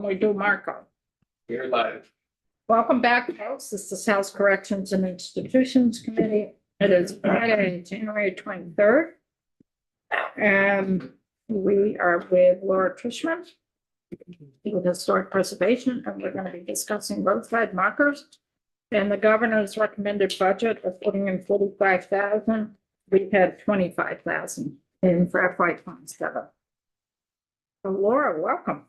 We do Marco. You're live. Welcome back, folks. This is House Corrections and Institutions Committee. It is Friday, January 23rd. And we are with Laura Trishman with Historic Preservation, and we're going to be discussing roadside markers and the governor's recommended budget of putting in 45,000. We've had 25,000 in for FY27. So Laura, welcome.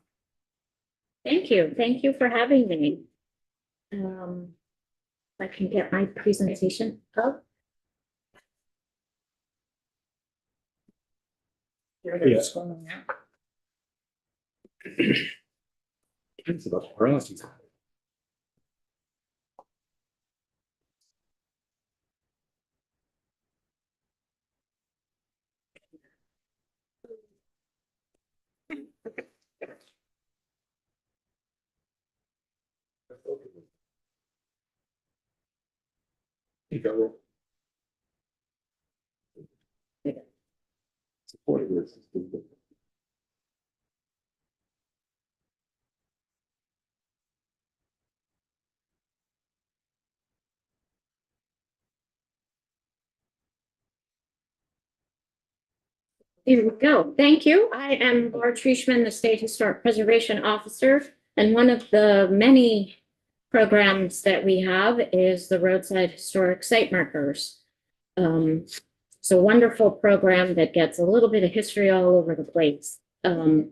Thank you. Thank you for having me. I can get my presentation up. Here it is. It's about paralysis. You go. Support this. Here we go. Thank you. I am Laura Trishman, the State Historic Preservation Officer, and one of the many programs that we have is the Roadside Historic Site Markers. It's a wonderful program that gets a little bit of history all over the place. And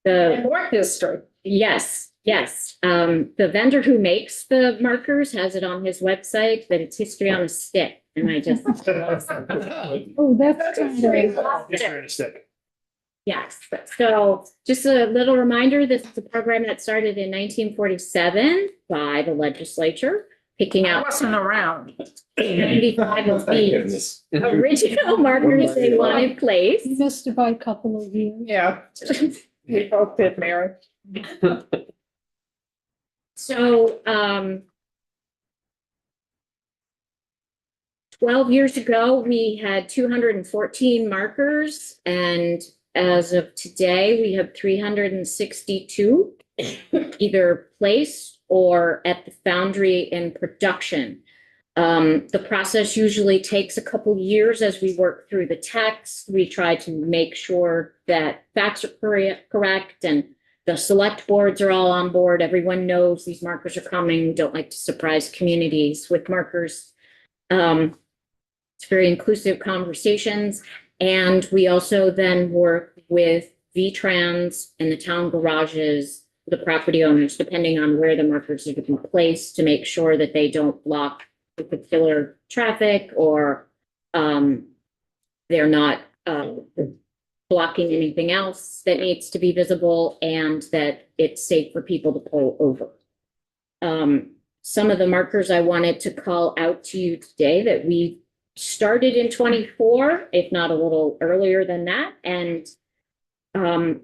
more history. Yes. The vendor who makes the markers has it on his website, but it's history on a stick. And I just, Oh, that's yes. So just a little reminder, this is a program that started in 1947 by the legislature, picking I out wasn't around. 95 of the original markers they wanted placed. You missed it by a couple of years. Yeah. We both did, Mary. So, 12 years ago, we had 214 markers, and as of today, we have 362 either placed or at the foundry in production. The process usually takes a couple years as we work through the text. We try to make sure that facts are correct and the select boards are all on board. Everyone knows these markers are coming. We don't like to surprise communities with markers. It's very inclusive conversations. And we also then work with VTrans and the town garages, the property owners, depending on where the markers are to be placed, to make sure that they don't block particular traffic or they're not blocking anything else that needs to be visible, and that it's safe for people to pull over. Some of the markers I wanted to call out to you today that we started in 24, if not a little earlier than that, and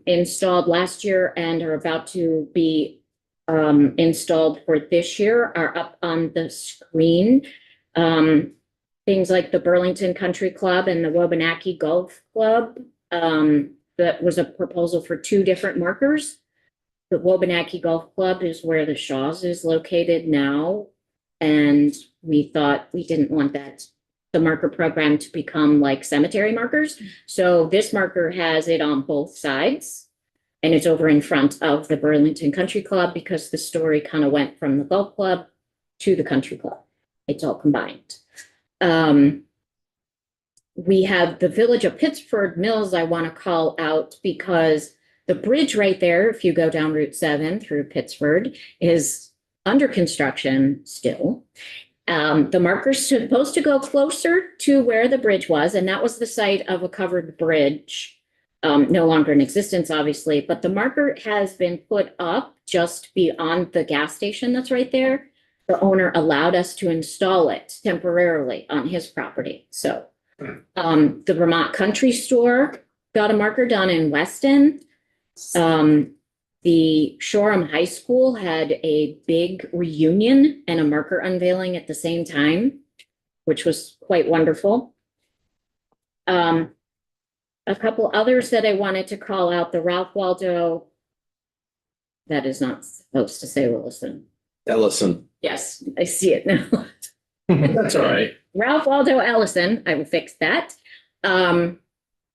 installed last year and are about to be installed for this year are up on the screen. Things like the Burlington Country Club and the Wabanaki Golf Club. That was a proposal for two different markers. The Wabanaki Golf Club is where the Shaw's is located now. And we thought we didn't want the marker program to become like cemetery markers. So this marker has it on both sides. And it's over in front of the Burlington Country Club because the story kind of went from the golf club to the country club. It's all combined. We have the Village of Pittsford Mills I want to call out because the bridge right there, if you go down Route 7 through Pittsford, is under construction still. The marker's supposed to go closer to where the bridge was, and that was the site of a covered bridge. No longer in existence, obviously, but the marker has been put up just beyond the gas station that's right there. The owner allowed us to install it temporarily on his property. So the Vermont Country Store got a marker done in Weston. The Shoreham High School had a big reunion and a marker unveiling at the same time, which was quite wonderful. A couple others that I wanted to call out, the Ralph Waldo That is not supposed to say Williston. Ellison. Yes, I see it now. That's all right. Ralph Waldo Ellison, I will fix that.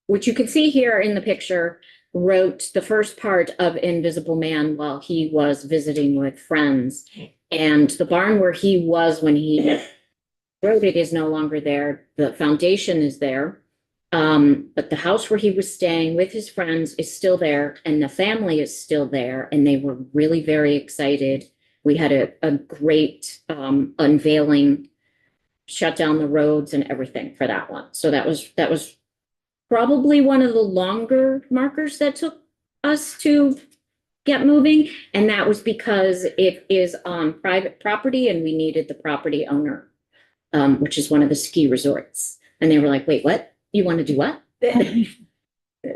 Which you can see here in the picture, wrote the first part of Invisible Man while he was visiting with friends. And the barn where he was when he wrote it is no longer there. The foundation is there. But the house where he was staying with his friends is still there, and the family is still there, and they were really very excited. We had a great unveiling, shut down the roads and everything for that one. So that was probably one of the longer markers that took us to get moving. And that was because it is on private property and we needed the property owner, which is one of the ski resorts. And they were like, wait, what? You want to do what?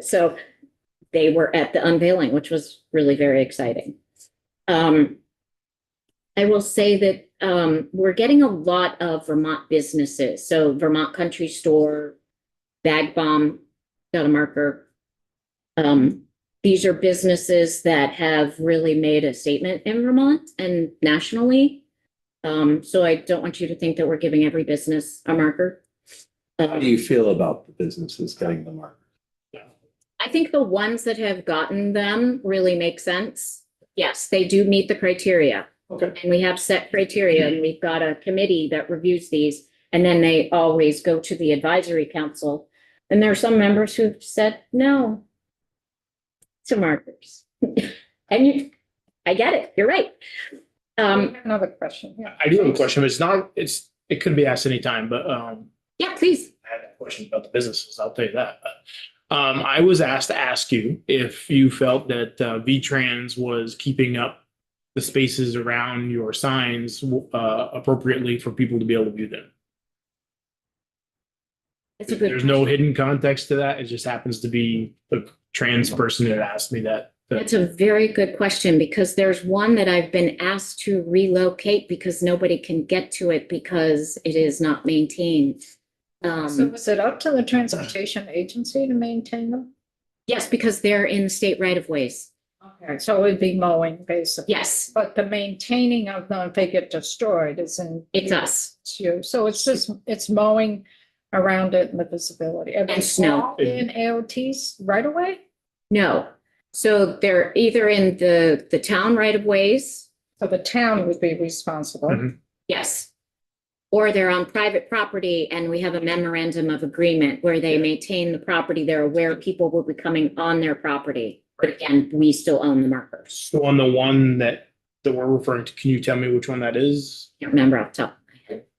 So they were at the unveiling, which was really very exciting. I will say that we're getting a lot of Vermont businesses. So Vermont Country Store, Bag Bomb, got a marker. These are businesses that have really made a statement in Vermont and nationally. So I don't want you to think that we're giving every business a marker. How do you feel about the businesses getting the marker? I think the ones that have gotten them really make sense. Yes, they do meet the criteria. Okay. And we have set criteria and we've got a committee that reviews these. And then they always go to the advisory council. And there are some members who've said no to markers. And I get it. You're right. Another question. Yeah. I do have a question, but it could be asked anytime, but Yeah, please. I had a question about the businesses, I'll tell you that. I was asked to ask you if you felt that V-Trans was keeping up the spaces around your signs appropriately for people to be able to view them. It's a good. There's no hidden context to that. It just happens to be a trans person that asked me that. That's a very good question because there's one that I've been asked to relocate because nobody can get to it because it is not maintained. So is it up to the transportation agency to maintain them? Yes, because they're in the state right of ways. Okay, so it would be mowing basically. Yes, But the maintaining of them, if they get destroyed, is in. it's us. It's you. So it's just, it's mowing around it and the visibility. Are they And snow. all in AOTs right away? No. So they're either in the town right of ways, So the town would be responsible. Mhm. yes. Or they're on private property and we have a memorandum of agreement where they maintain the property. They're aware people will be coming on their property. But again, we still own the markers. So on the one that we're referring to, can you tell me which one that is? Can't remember off the top.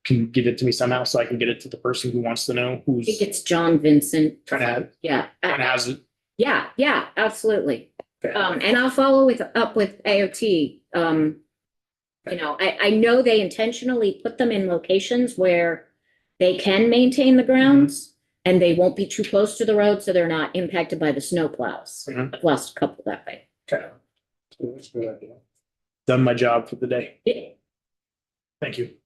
Can you get it to me somehow so I can get it to the person who wants to know I who's think it's John Vincent. kind of Yeah. has it? Yeah, absolutely. And I'll follow up with AOT. I know they intentionally put them in locations where they can maintain the grounds and they won't be too close to the road, so they're not impacted by the snow plows. Mhm. I've lost a couple that way. Okay. That's a good idea. Done my job for the day. Thank you.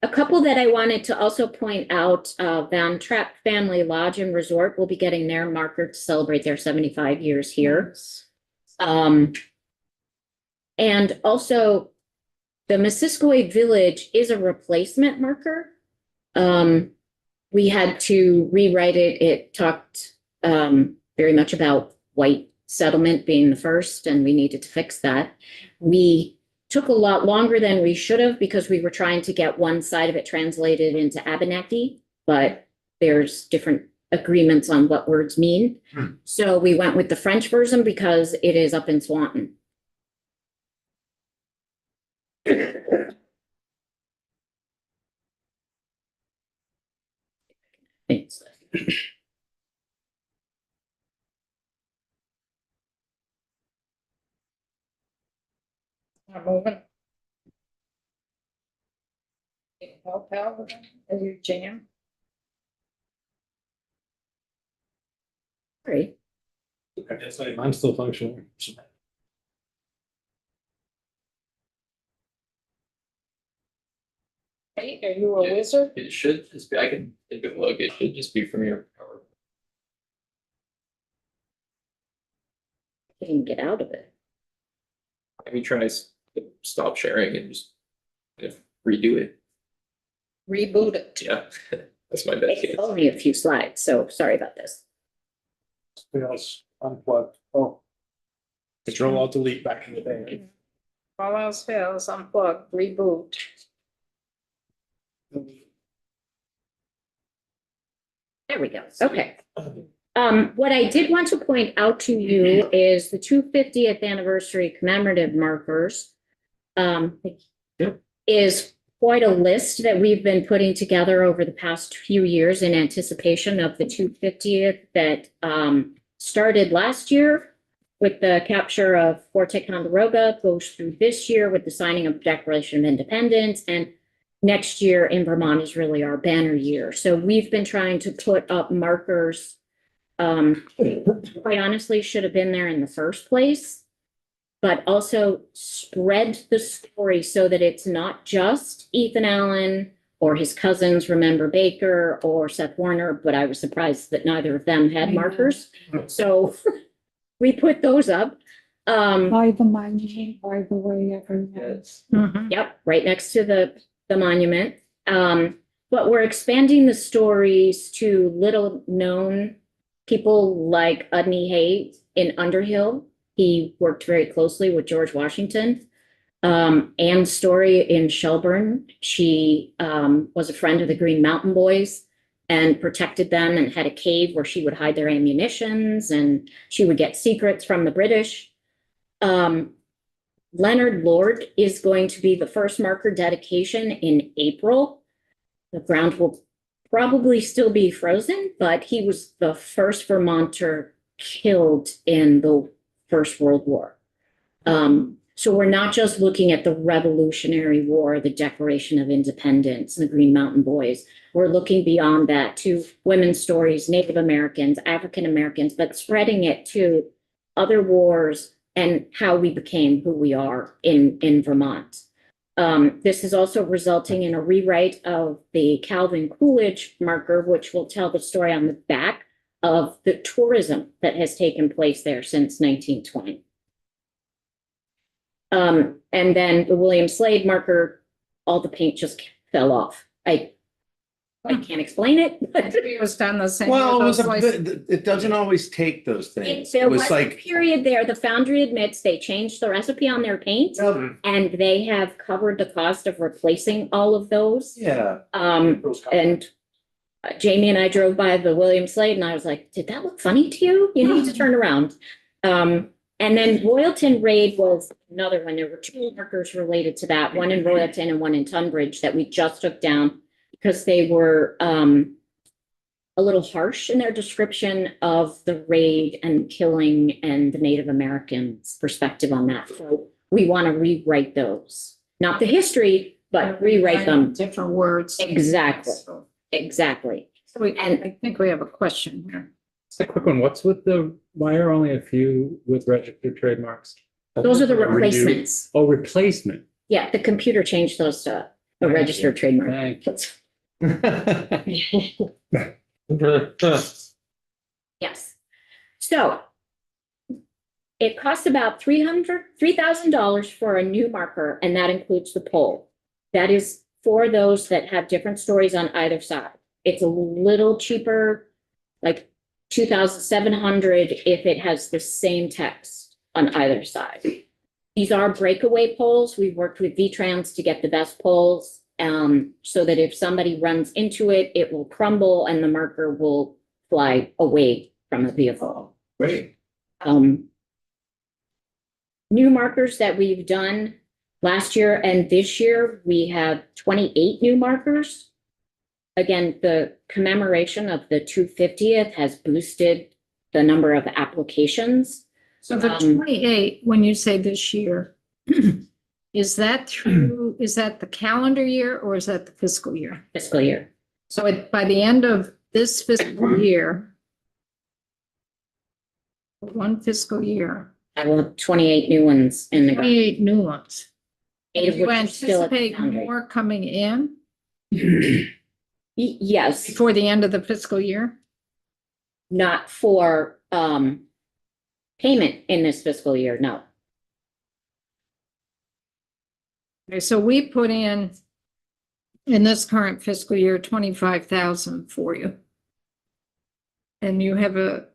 A couple that I wanted to also point out, Van Trapp Family Lodge and Resort will be getting their marker to celebrate their 75 years here. And also the Missisquoi Village is a replacement marker. We had to rewrite it. It talked very much about white settlement being the first, and we needed to fix that. We took a lot longer than we should have because we were trying to get one side of it translated into Abenaki, but there's different agreements on what words mean. So we went with the French version because it is up in Swanton. Thanks. I'm moving. Help out with them? Are you jam? Great. Mine's still functioning. Hey, are you a wizard? It should just be, I can take a look, it should just be from your power. Can't even get out of it. Maybe try stop sharing and just redo it. Reboot it. Yeah, that's my best It's guess. only a few slides, so sorry about this. Fails, unplug. Oh. Control Alt Delete back in the day. All else fails, unplug, reboot. There we go. Okay. What I did want to point out to you is the 250th anniversary commemorative markers. Is quite a list that we've been putting together over the past few years in anticipation of the 250th that started last year with the capture of Fort Ticonderoga, goes through this year with the signing of Declaration of Independence, and next year in Vermont is really our banner year. So we've been trying to put up markers, quite honestly, should have been there in the first place, but also spread the story so that it's not just Ethan Allen or his cousins, Remember Baker or Seth Warner, but I was surprised that neither of them had markers. So we put those up. By the monument, by the way, everyone is. Yep, right next to the monument. But we're expanding the stories to little known people like Udney Hayes in Underhill. He worked very closely with George Washington. Anne Story in Shelburne. She was a friend of the Green Mountain Boys and protected them and had a cave where she would hide their ammunitions and she would get secrets from the British. Leonard Lord is going to be the first marker dedication in April. The ground will probably still be frozen, but he was the first Vermonter killed in the First World War. So we're not just looking at the Revolutionary War, the Declaration of Independence, the Green Mountain Boys. We're looking beyond that to women's stories, Native Americans, African Americans, but spreading it to other wars and how we became who we are in Vermont. This is also resulting in a rewrite of the Calvin Coolidge marker, which will tell the story on the back of the tourism that has taken place there since 1920. And then the William Slade marker, all the paint just fell off. I can't explain it, but It was done the same. Well, it with was those a places. bit, it doesn't always take those things. there It was was a like, period there, the foundry admits they changed the recipe on their paint and they have covered the cost of replacing all of those. yeah, And Jamie and I drove by the William Slade and I was like, did that look funny to you? You need to turn around. And then Royalton Raid was another one. There were two markers related to that, one in Royalton and one in Tunbridge that we just took down because they were a little harsh in their description of the raid and killing and the Native Americans' perspective on that. So we want to rewrite those, not the history, but rewrite them. Different words. Exactly. Exactly. And I think we have a question here. Just a quick one. What's with why are only a few with registered trademarks? Those are the Redo. replacements. Oh, replacement. Yeah, the computer changed those to a registered trademark. Thank Yes. So it costs about $3,000 for a new marker, and that includes the pole. That is for those that have different stories on either side. It's a little cheaper, like 2,700 if it has the same text on either side. These are breakaway poles. We've worked with VTrans to get the best poles, so that if somebody runs into it, it will crumble and the marker will fly away from the vehicle. great. New markers that we've done last year and this year, we have 28 new markers. Again, the commemoration of the 250th has boosted the number of applications. So the 28, when you say this year, is that the calendar year or is that the fiscal year? Fiscal year. So by the end of this fiscal year, one fiscal year, I will have 28 new ones in the, 28 new ones. 8 of Do you which are still at the anticipate foundry. more coming in Yes, before the end of the fiscal year? not for payment in this fiscal year, no. Okay, so we put in this current fiscal year, 25,000 for you. And you have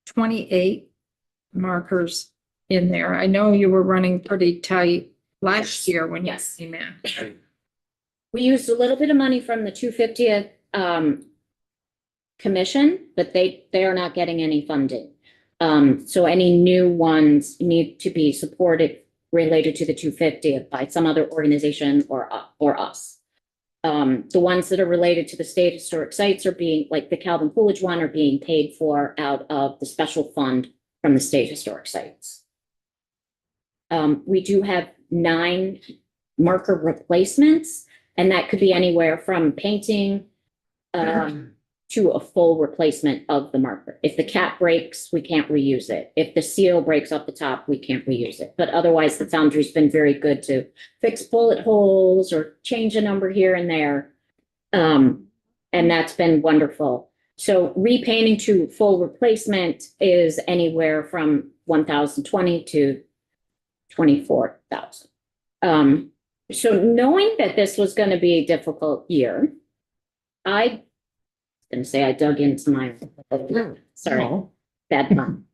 28 markers in there. I know you were running pretty tight last year when you Yes. came in. We used a little bit of money from the 250th commission, but they are not getting any funding. So any new ones need to be supported related to the 250th by some other organization or us. The ones that are related to the state historic sites are being, like the Calvin Coolidge one, are being paid for out of the special fund from the state historic sites. We do have 9 marker replacements, and that could be anywhere from painting to a full replacement of the marker. If the cap breaks, we can't reuse it. If the seal breaks off the top, we can't reuse it. But otherwise, the foundry's been very good to fix bullet holes or change a number here and there. And that's been wonderful. So repainting to full replacement is anywhere from 1,020 to 24,000. So knowing that this was going to be a difficult year, I dug into my, sorry, bad pun.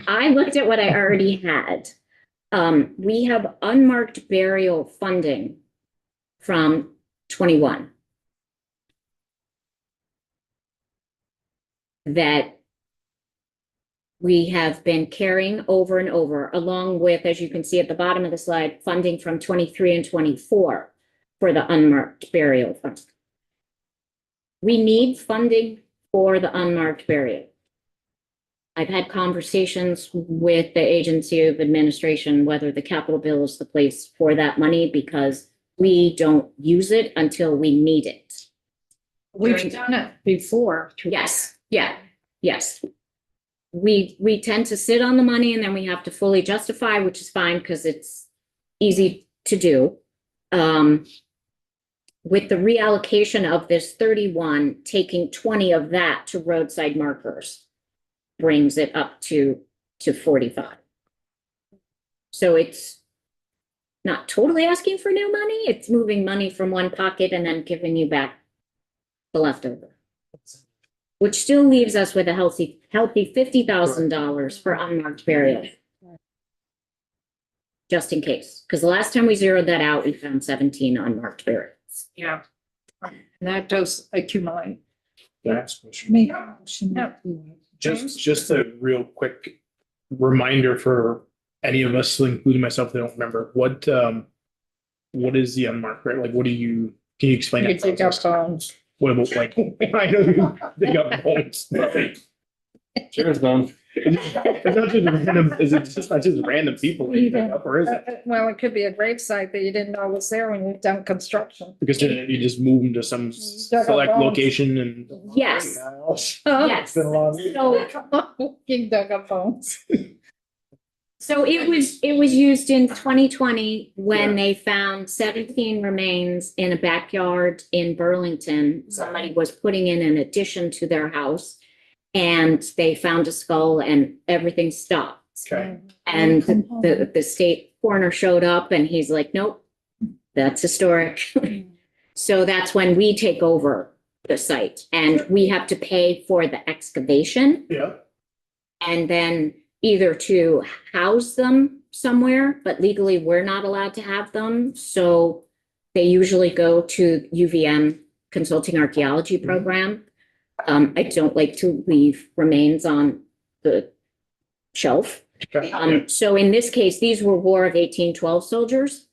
I looked at what I already had. We have unmarked burial funding from 21 that we have been carrying over and over, along with, as you can see at the bottom of the slide, funding from 23 and 24 for the unmarked burial fund. We need funding for the unmarked burial. I've had conversations with the Agency of Administration, whether the capital bill is the place for that money, because we don't use it until we need it. We've done it before. Yes, yes. We tend to sit on the money and then we have to fully justify, which is fine because it's easy to do. With the reallocation of this 31, taking 20 of that to roadside markers brings it up to 45. So it's not totally asking for new money. It's moving money from one pocket and then giving you back the leftover, which still leaves us with a healthy $50,000 for unmarked burial. Just in case, because the last time we zeroed that out, we found 17 unmarked burials. Yeah. And that does accumulate. That's for sure. Make a motion. No. Just a real quick reminder for any of us, including myself, that don't remember what is the unmarked, right? Like, can you explain You that? dig up process? bones. What about like, I know you dig up bones. Sure, it's done. It's not just random, is it just not just random people that you dig up, or is it? Well, it could be a gravesite that you didn't know was there when you've done construction. Because then you just move them to some Dug up select bones. location and. Yes. Yes. It's been a long week. So You dug up bones. So it was used in 2020 when they found 17 remains in a backyard in Burlington. Somebody was putting in an addition to their house and they found a skull and everything stopped. Okay, And the state coroner showed up and he's like, nope, that's historic. So that's when we take over the site and we have to pay for the excavation yeah, and then either to house them somewhere, but legally we're not allowed to have them. So they usually go to UVM Consulting Archaeology Program. I don't like to leave remains on the shelf. okay, So in this case, these were War of 1812 soldiers.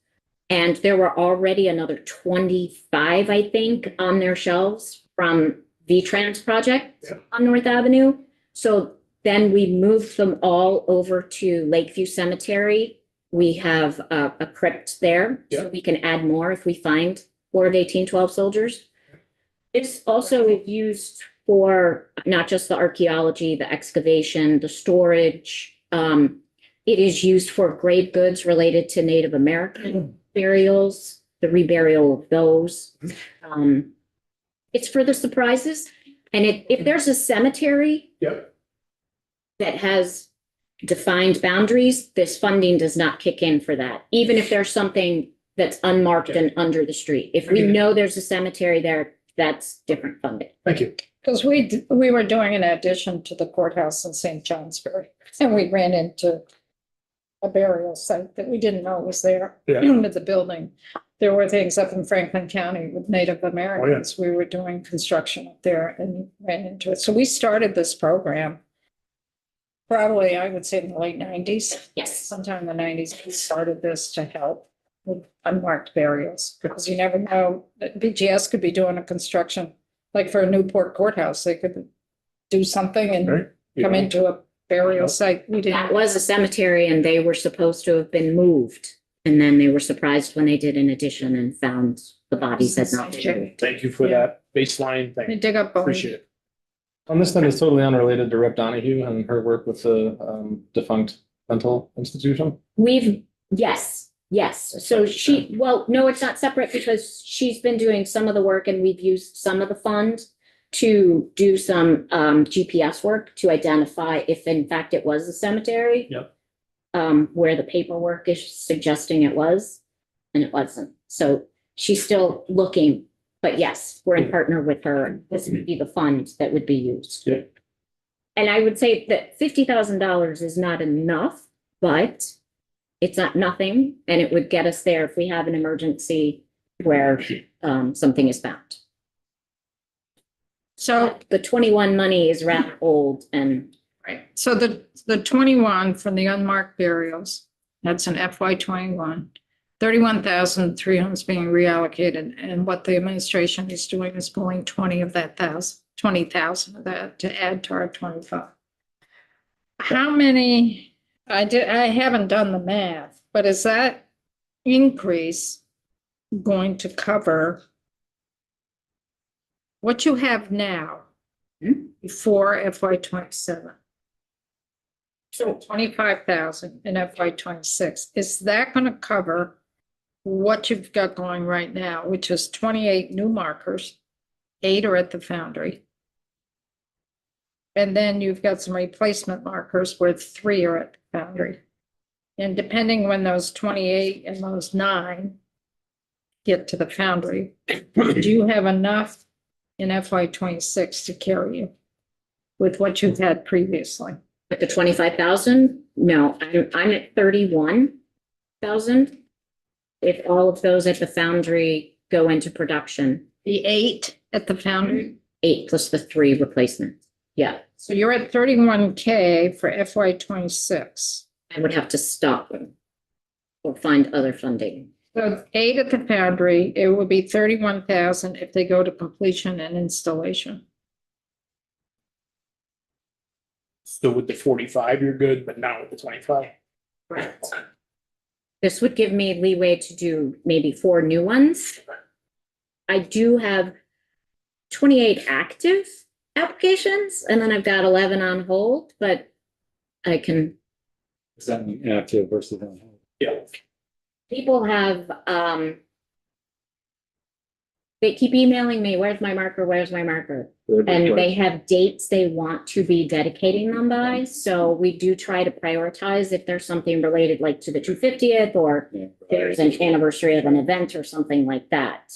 And there were already another 25, I think, on their shelves from V-Trans project on North Avenue. So then we moved them all over to Lakeview Cemetery. We have a crypt there, so we can add more if we find War of 1812 soldiers. It's also used for not just the archaeology, the excavation, the storage. It is used for grave goods related to Native American burials, the reburial of those. It's for the surprises. And if there's a cemetery yep, that has defined boundaries, this funding does not kick in for that. Even if there's something that's unmarked and under the street. If we know there's a cemetery there, that's different funding. Thank you. Because we were doing an addition to the courthouse in St. Johnsbury, and we ran into a burial site that we didn't know was there Yeah. with the building. There were things up in Franklin County with Native Americans. We were doing construction up there and ran into it. So we started this program probably, I would say, in the late 90s. Yes. Sometime in the 90s, we started this to help with unmarked burials, because you never know that BGS could be doing a construction, like for a Newport courthouse, they could do something Right. and come into a burial site. We That didn't. was a cemetery and they were supposed to have been moved. And then they were surprised when they did an addition and found the bodies had not been moved. Thank you for Yeah. that baseline They thing. dig up bones. Appreciate it. On this thing is totally unrelated to Rep Donahue and her work with the defunct mental institution. Yes. So no, it's not separate because she's been doing some of the work and we've used some of the fund to do some GPS work to identify if in fact it was a cemetery. Yep. Where the paperwork is suggesting it was, and it wasn't. So she's still looking, but yes, we're in partner with her. This would be the fund that would be used. Yeah. And I would say that $50,000 is not enough, but it's not nothing, and it would get us there if we have an emergency where something is found. So, The 21 money is rather old and right, so the 21 from the unmarked burials, that's an FY 21. 31,300 is being reallocated, and what the administration is doing is pulling 20 of that 20,000 of that to add to our 25. How many, I haven't done the math, but is that increase going to cover what you have now before FY 27? So 25,000 in FY 26, is that going to cover what you've got going right now, which is 28 new markers, 8 are at the foundry. And then you've got some replacement markers where 3 are at the foundry. And depending when those 28 and those 9 get to the foundry, do you have enough in FY 26 to carry you with what you've had previously? with the 25,000, no, I'm at 31,000. If all of those at the foundry go into production, The 8 at the foundry? 8 plus the 3 replacements. Yeah, So you're at 31K for FY 26. I would have to stop or find other funding. So 8 at the foundry, it would be 31,000 if they go to completion and installation. So with the 45, you're good, but not with the 25. Correct. This would give me leeway to do maybe 4 new ones. I do have 28 active applications, and then I've got 11 on hold, but I can, Is that active versus on hold? Yeah. people have, they keep emailing me, where's my marker, where's my marker? And they have dates they want to be dedicating them by, so we do try to prioritize if there's something related like to the 250th or there's an anniversary of an event or something like that.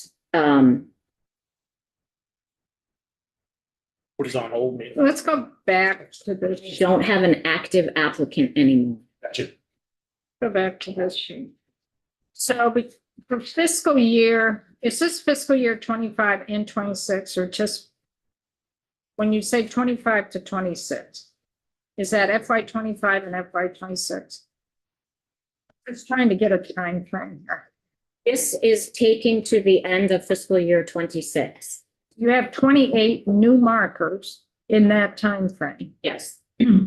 What does on hold mean? Let's go back to We this. don't have an active applicant anymore. Gotcha. Go back to this sheet. So for fiscal year, is this fiscal year 25 and 26 or just when you say 25 to 26? Is that FY 25 and FY 26? Just trying to get a time frame here. This is taking to the end of fiscal year 26. You have 28 new markers in that time frame, Yes,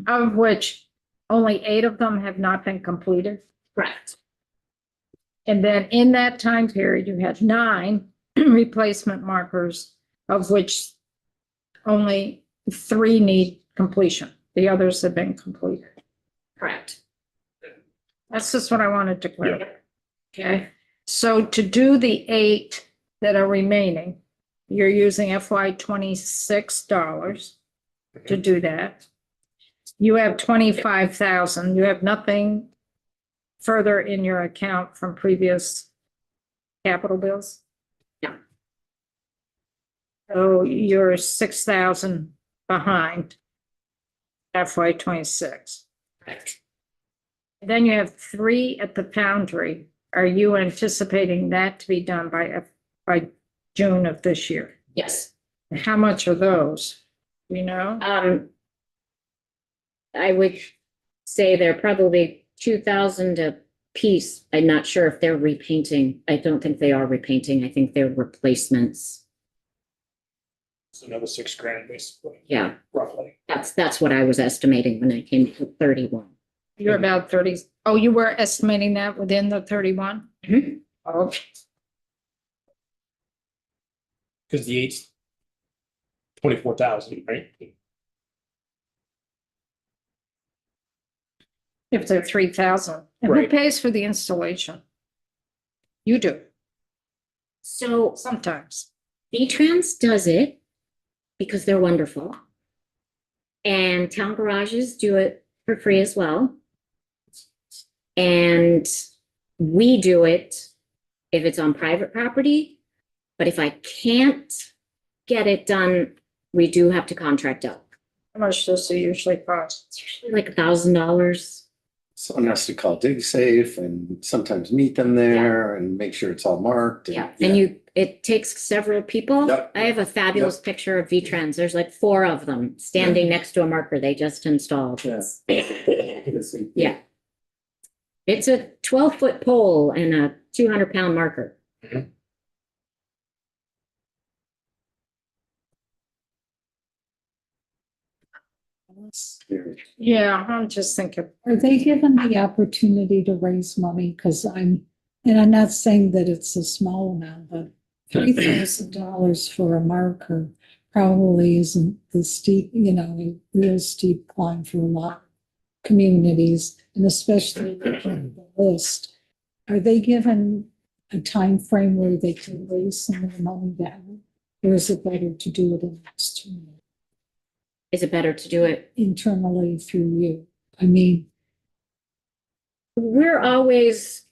of which only 8 of them have not been completed. correct. And then in that time period, you had 9 replacement markers, of which only 3 need completion. The others have been completed. Correct. That's just what I wanted to clarify. Okay, so to do the 8 that are remaining, you're using FY 26 dollars to do that. You have 25,000. You have nothing further in your account from previous capital bills? No. So you're 6,000 behind FY 26. Correct. Then you have 3 at the foundry. Are you anticipating that to be done by June of this year? Yes. How much are those? You know? I would say they're probably 2,000 a piece. I'm not sure if they're repainting. I don't think they are repainting. I think they're replacements. It's another $6,000 basically, Yeah, roughly. that's what I was estimating when I came to 31. You're about 30. Oh, you were estimating that within the 31? Mhm. Okay. Because the 8's 24,000, right? If they're 3,000. And who Right. pays for the installation? You do, So sometimes. V-Trans does it because they're wonderful. And town garages do it for free as well. And we do it if it's on private property. But if I can't get it done, we do have to contract out. How much does it usually cost? It's usually like $1,000. Someone has to call DigSafe and sometimes meet them there and make sure it's all marked. Yeah, and it takes several people. Yep. I have a fabulous picture of V-Trans. There's like 4 of them standing next to a marker they just installed. Yeah. Yeah. It's a 12-foot pole and a 200-pound marker. Yeah, I'm just thinking, Are they given the opportunity to raise money? Because and I'm not saying that it's a small amount, but $3,000 for a marker probably isn't the steep, a real steep climb for a lot of communities, and especially the list. Are they given a time frame where they can raise some of the money down? Or is it better to do it Is it better to do it? internally through you? I mean, We're always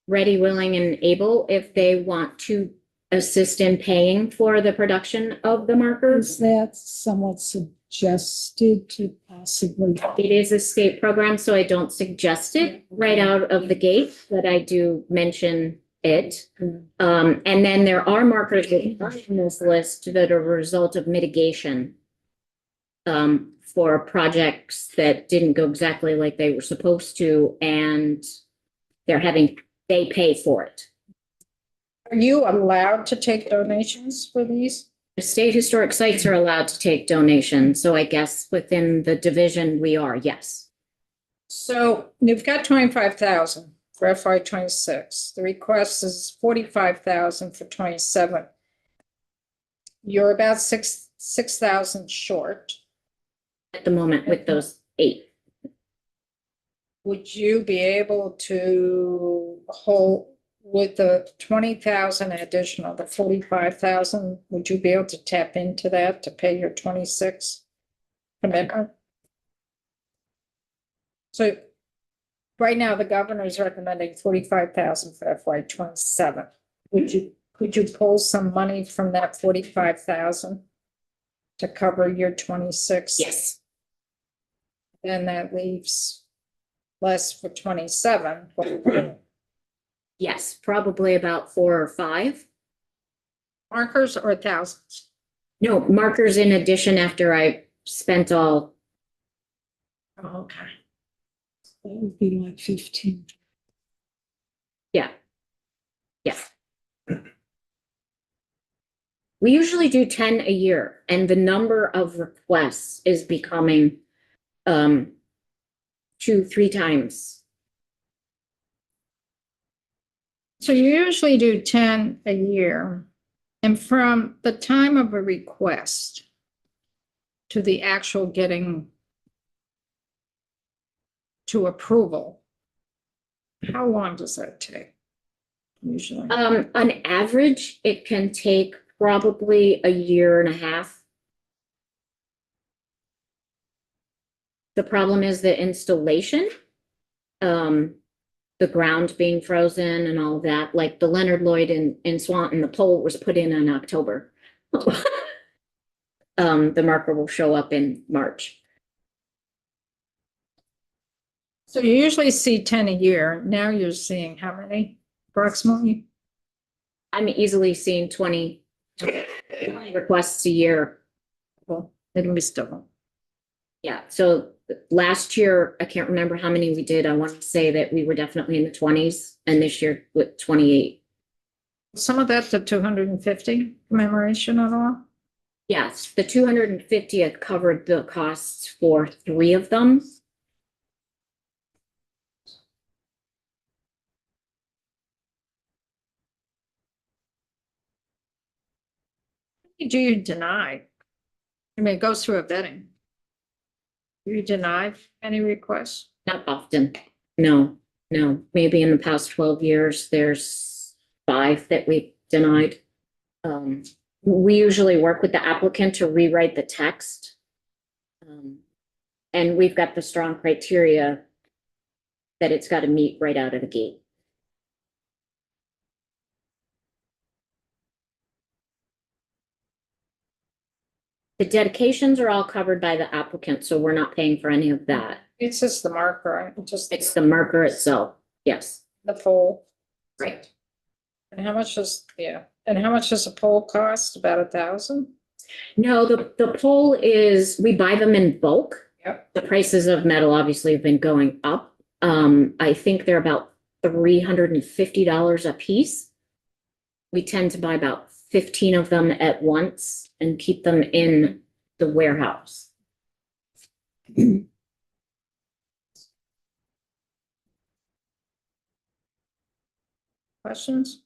ready, willing, and able if they want to assist in paying for the production of the markers. is that somewhat suggested to possibly? It is a state program, so I don't suggest it right out of the gate, but I do mention it. And then there are markers that are in this list that are a result of mitigation for projects that didn't go exactly like they were supposed to, and they pay for it. are you allowed to take donations for these? The state historic sites are allowed to take donations, so I guess within the division we are, yes. So you've got 25,000 for FY 26. The request is 45,000 for 27. You're about 6,000 short. At the moment with those 8. Would you be able to hold with the 20,000 additional, the 45,000? Would you be able to tap into that to pay your 26 commitment? So right now, the governor is recommending 45,000 for FY 27. Could you pull some money from that 45,000 to cover your 26? Yes. Then that leaves less for 27. Yes, probably about 4 or 5. Markers or thousands? No, markers in addition after I spent all. Oh, okay. That would be like 15. Yeah. Yes. We usually do 10 a year, and the number of requests is becoming 2-3 times. So you usually do 10 a year. And from the time of a request to the actual getting to approval, how long does that take? Usually, On average, it can take probably a year and a half. The problem is the installation. the ground being frozen and all of that, like the Leonard Lloyd in Swanton, the pole was put in October. The marker will show up in March. So you usually see 10 a year. Now you're seeing how many approximately? I'm easily seeing 20 requests a year. Well, at least double. Yeah, so last year, I can't remember how many we did. I want to say that we were definitely in the 20s, and this year with 28. Some of that to 250 commemoration at all? Yes, the 250 had covered the costs for 3 of them. Do you deny? I mean, it goes through a vetting. Do you deny any requests? Not often. No, no. Maybe in the past 12 years, there's 5 that we denied. We usually work with the applicant to rewrite the text. And we've got the strong criteria that it's got to meet right out of the gate. The dedications are all covered by the applicant, so we're not paying for any of that. It's just the marker, right? Just It's the marker itself. Yes. the pole. Right. And how much does, and how much does a pole cost? About 1,000? No, the pole is, we buy them in bulk. Yep. The prices of metal obviously have been going up. I think they're about $350 a piece. We tend to buy about 15 of them at once and keep them in the warehouse. Questions?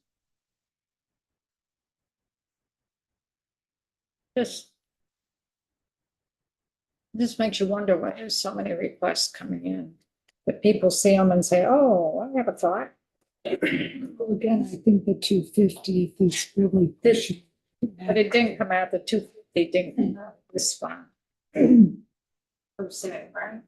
This makes you wonder why there's so many requests coming in. That people see them and say, oh, I have a thought. Well, again, I think the 250 is really pushing. But it didn't come out, the 250 didn't come out this far. Per se, right?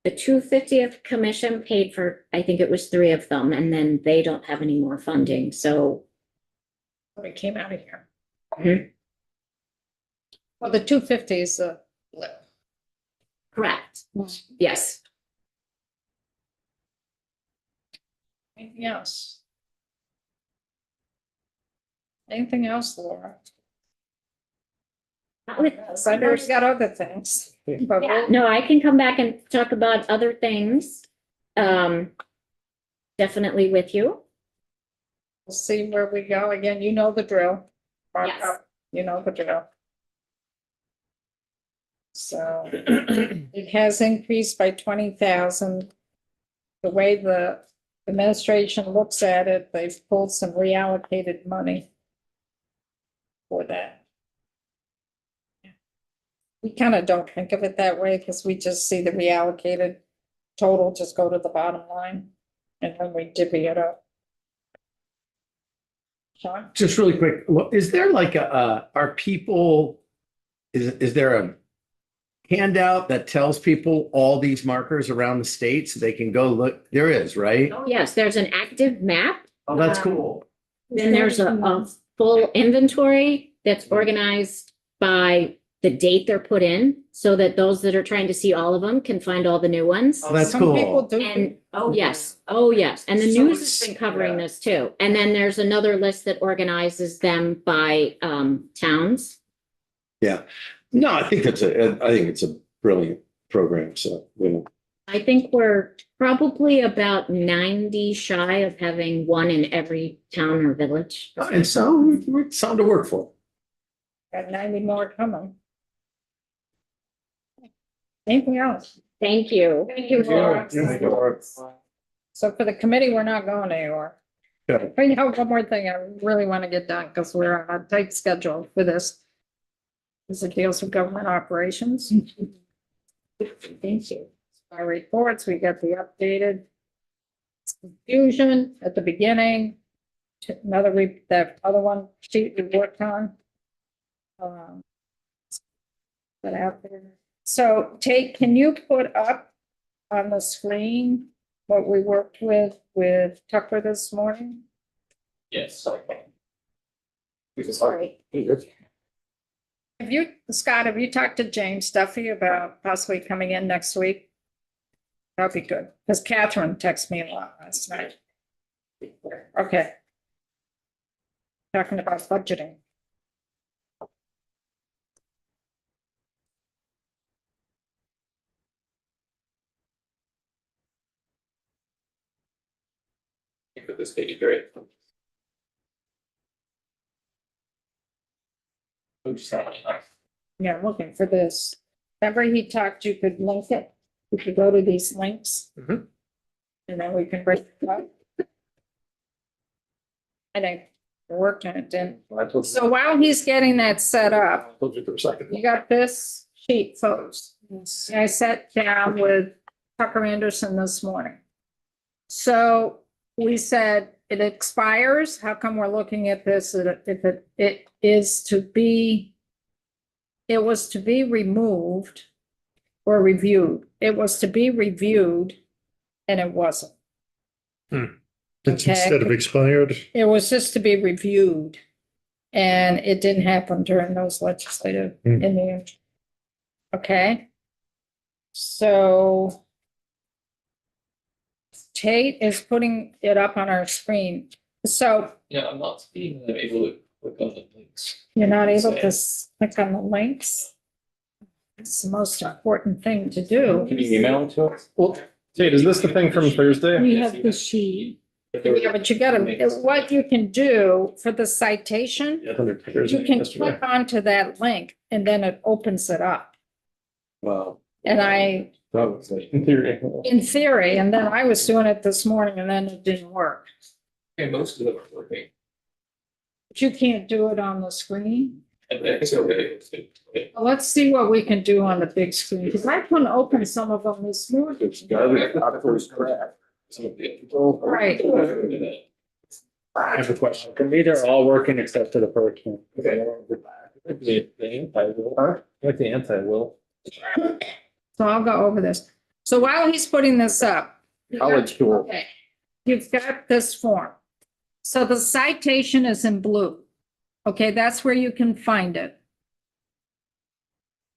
The 250th commission paid for, I think it was 3 of them, and then they don't have any more funding, so. It came out of here. Mhm. Well, the 250 is a blip. Correct. Yes. Anything else? Anything else, Laura? Not with- I know you got other things. But Yeah, we'll- no, I can come back and talk about other things. Definitely with you. we'll see where we go. Again, you know the drill. Mark Yes. up, you know the drill. So it has increased by 20,000. The way the administration looks at it, they've pulled some reallocated money for that. We kind of don't think of it that way because we just see the reallocated total just go to the bottom line and then we divvy it up. Sean? Just really quick, is there like are people, is there a handout that tells people all these markers around the state so they can go look? There is, right? Oh, yes, there's an active map. Oh, that's cool. Then there's a full inventory that's organized by the date they're put in, so that those that are trying to see all of them can find all the new ones. Oh, that's Some people cool. do. And, oh, yes, oh, yes, and the So news it's- has been covering yeah. this too. And then there's another list that organizes them by towns. Yeah. No, I think it's a brilliant program. So, I think we're probably about 90 shy of having one in every town or village. and so we're something to work for. Got 90 more coming. Anything else? Thank you. Thank you, Laura. Yeah. So for the committee, we're not going anywhere. Yeah. But you know, one more thing I really want to get done because we're on a tight schedule for this. As it deals with government operations. Thank you. Our reports, we got the updated confusion at the beginning. That other one sheet we worked on. Put out there. So can you put up on the screen what we worked with Tucker this morning? Yes. Sorry. Have you, Scott, have you talked to James Duffy about possibly coming in next week? That'd be good, because Catherine texted me a lot last night. Okay. Talking about budgeting. For this page, great. Yeah, I'm looking for this. Remember he talked, you could link it, you could go to these links. Mhm. And then we can break it up. And I worked on it, didn't. I told So while he's getting that set up, you for a second. you got this sheet, folks. I sat down with Tucker Anderson this morning. So we said it expires. How come we're looking at this? If it is to be, it was to be removed or reviewed. It was to be reviewed and it wasn't. It's Okay. instead of expired. It was just to be reviewed. And it didn't happen during those legislative in the. Okay. So Tate is putting it up on our screen. So Yeah, I'm not being able to click on the links. you're not able to click on the links. It's the most important thing to do. Can you email it to us? Well, Tate, is this the thing from Thursday? We have the sheet. Yeah, but you gotta, what you can do for the citation, Yeah, it's under Thursday, you can yesterday. click onto that link and then it opens it up. Wow. And I, In theory. in theory, and then I was doing it this morning and then it didn't work. Okay, most of them are working. But you can't do it on the screen. I think it's okay. Okay. Well, let's see what we can do on the big screen, because I couldn't open some of them this morning. Right. I have a question. For me, they're all working except for the first one. The anti-will. Like the anti-will. So I'll go over this. So while he's putting this up. College tool. Okay, you've got this form. So the citation is in blue. Okay, that's where you can find it.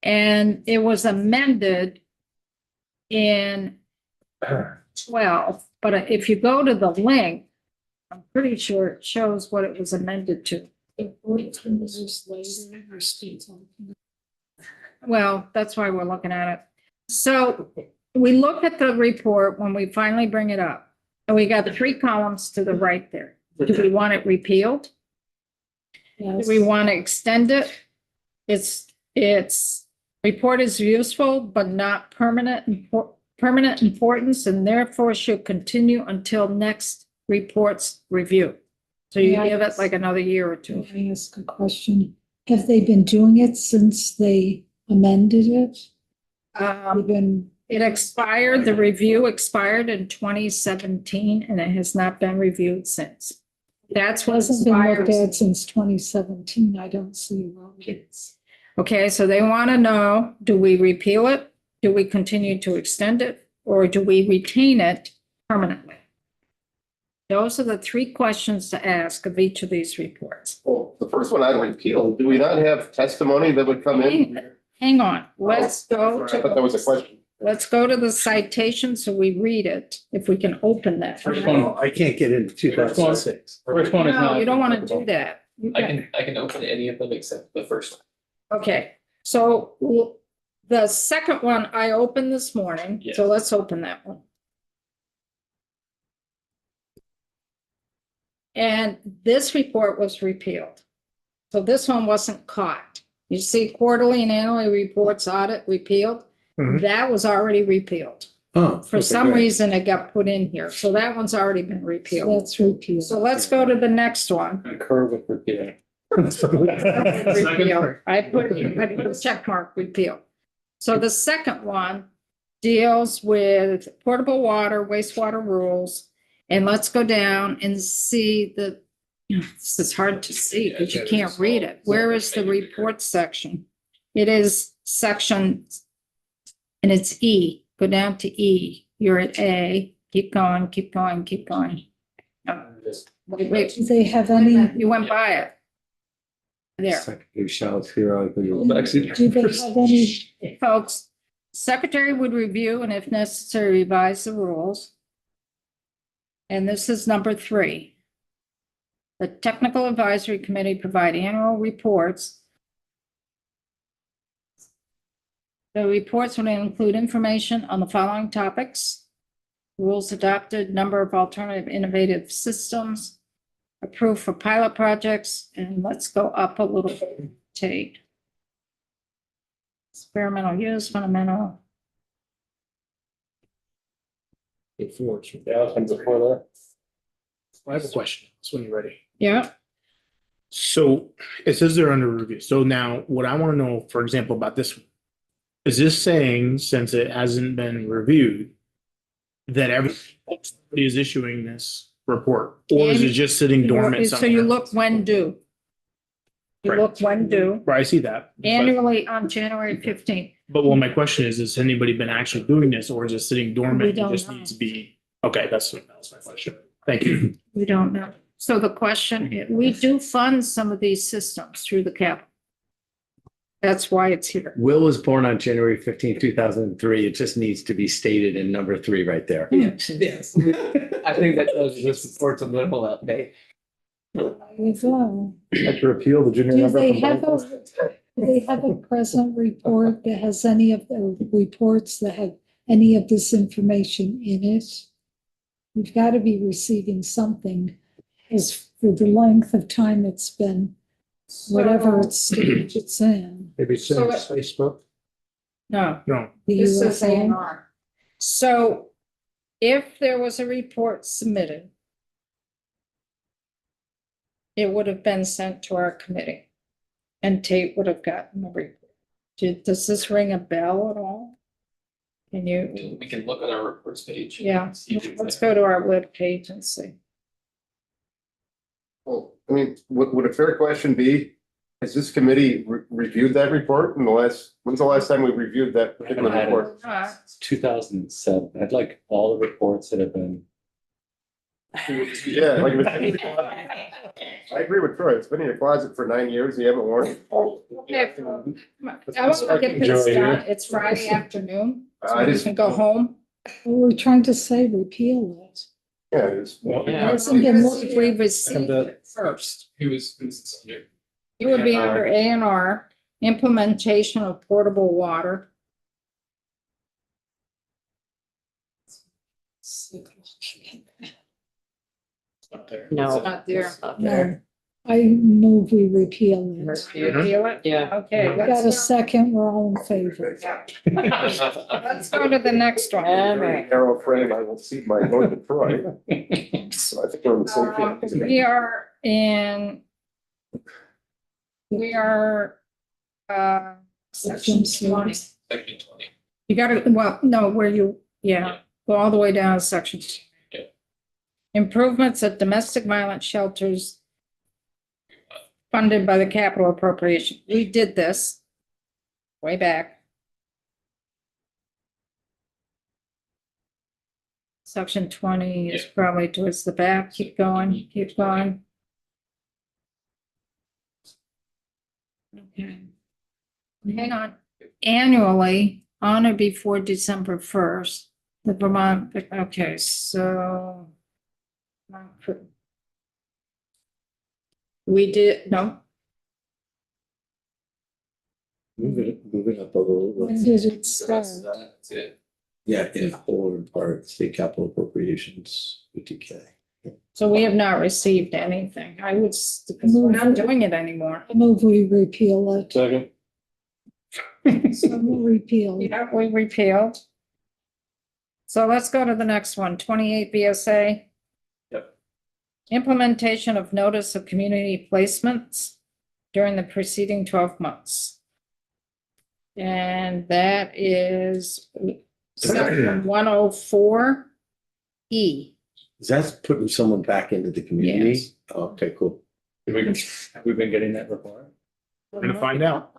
And it was amended in 12, but if you go to the link, I'm pretty sure it shows what it was amended to. Well, that's why we're looking at it. So we look at the report when we finally bring it up. And we got the 3 columns to the right there. Do we want it repealed? Do we want to extend it? It's report is useful, but not permanent importance, and therefore should continue until next report's review. So you give it like another year or 2. Can I ask a question? Have they been doing it since they amended it? Even, It expired, the review expired in 2017, and it has not been reviewed since. That's what hasn't been looked expired. at since 2017. I don't see wrong. Okay, so they want to know, do we repeal it? Do we continue to extend it? Or do we retain it permanently? Those are the 3 questions to ask of each of these reports. Well, the first one I'd repeal. Do we not have testimony that would come in? Hang on, let's go I thought that was a to, question. let's go to the citation so we read it, if we can open that. First one. I can't get into 2006. First one is No, not. you don't want to do that. You I can- can open any of them except the first one. Okay, so the second one I opened this morning, so Yes. let's open that one. And this report was repealed. So this one wasn't caught. You see quarterly and annually reports audit repealed. Mhm. That was already repealed. Oh, For okay, some great. reason, it got put in here. So that one's already been repealed. That's repealed. So let's go to the next one. Concur with repealing. Repeal. I put check mark repeal. So the second one deals with portable water, wastewater rules. And let's go down and see this is hard to see because you can't read it. Where is the report section? It is section, and it's E. Go down to E. You're at A. keep going, keep going, keep going. Oh, wait, Do they have any, you went by it. There, Secretary shall periodically. do they have any, folks, secretary would review and if necessary, revise the rules. And this is number 3. The Technical Advisory Committee provide annual reports. The reports will include information on the following topics: rules adopted, number of alternative innovative systems, approved for pilot projects, and let's go up a little bit, Tate. Experimental use, fundamental. Before there. I have a question. So when you're ready. Yeah, So it says they're under review. So now what I want to know, for example, about this one, is this saying, since it hasn't been reviewed, that everybody is issuing this report, or is it just sitting dormant so you somewhere? look when due. You Right. look when due, Right, I see that. annually on January 15th. But well, my question is, has anybody been actually doing this, or is it sitting We dormant? It don't just know. needs to be, okay, that's my question. Thank you. We don't know. So the question, we do fund some of these systems through the capital. That's why it's here. Will was born on January 15th, 2003. It just needs to be stated in number 3 right there. Yes. I think that this report's a little outdated. with, Like to repeal the junior do member. they from have Belfast? do they have a present report that has any of the reports that have any of this information in it? We've got to be receiving something, as for the length of time it's been, whatever stage it's in. Maybe So since Facebook. No, No, The this is UFO. A&R. So if there was a report submitted, it would have been sent to our committee and Tate would have gotten the report. Does this ring a bell at all? Can you, We can look at our reports page. yeah, See if it's let's there. go to our web page and see. Well, I mean, would a fair question be, has this committee reviewed that report in the when's the last time we reviewed that particular Haven't had it. report? 2007. I'd like all the reports that have been. Yeah, like, I agree with Troy. It's been in your closet for 9 years. You haven't worn it. Okay, I want to get this done. It's Friday afternoon. So I we just- can go home. We're trying to say repeal it. Yeah, it's. Yeah. If we received it first. Who's this under? It would be under A&R, implementation of portable water. It's not there. No, I move we repeal it. You feel it? Yeah. Okay, Got a let's, second, we're all in favor. let's go to the next one. Narrow frame, I will see my vote to Troy. So I think we're on the same page. We are, section 20. Section 20. You gotta, well, no, where you, yeah, go all the way down to section. Yeah. Improvements at domestic violence shelters funded by the capital appropriation. We did this way back. Section 20 is probably towards the back. Keep going, keep going. Okay. Hang on. Annually, on or before December 1st, the Vermont, okay, so. We did, no, Move it up a little. When did it start? That's it. Yeah, in whole or in part, state capital appropriations, UTK. so we have not received anything. I would, because we're not doing it anymore. I move we repeal it. Second. So we'll repeal. Yeah, we repealed. So let's go to the next one, 28 BSA. Yep. Implementation of notice of community placements during the preceding 12 months. And that is section 104E. Is that putting someone back into the community? Yes. Oh, okay, cool. Have we been getting that report? we're gonna find out.